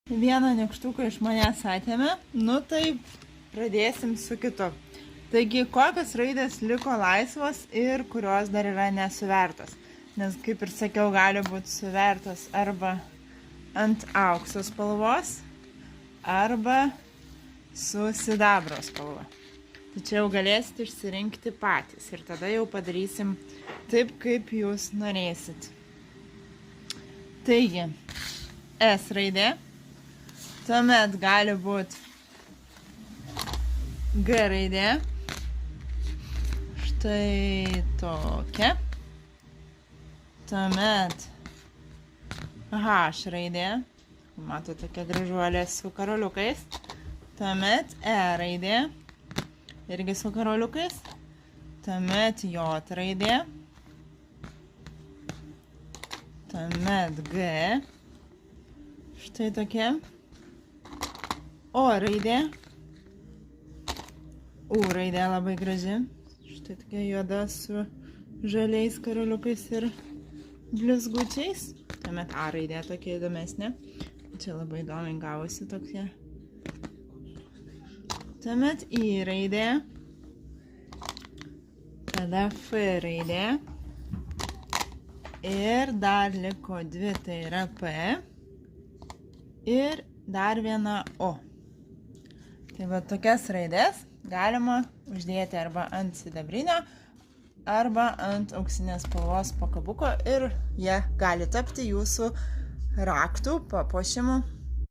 Vieną nykštuką iš manęs atėmė, nu tai pradėsim su kitu. Taigi, kokios raidės liko laisvos ir kurios dar yra nesuvertos. Nes, kaip ir sakiau, gali būti suvertos arba ant aukso spalvos, arba su sidabro spalva. Tačiau galėsite išsirinkti patys ir tada jau padarysim taip, kaip jūs norėsit. Taigi, S raidė. Tuomet gali būti G raidė. Štai tokia. Tuomet H raidė. Matote, tokia gražuolė su karoliukais. Tuomet E raidė. Irgi su karoliukais. Tuomet J raidė. Tuomet G. Štai tokia. O raidė. U raidė labai graži. Štai tokia juoda su žaliais karoliukais ir blizgučiais. Tuomet A raidė tokia įdomesnė. Čia labai įdomiai gavosi tokia. Tuomet I raidė. Tada F raidė. Ir dar liko dvi, tai yra P. Ir dar viena O. Tai va tokias raidės galima uždėti arba ant sidabrinio, arba ant auksinės spalvos pakabuko ir jie gali tapti jūsų raktų papuošimu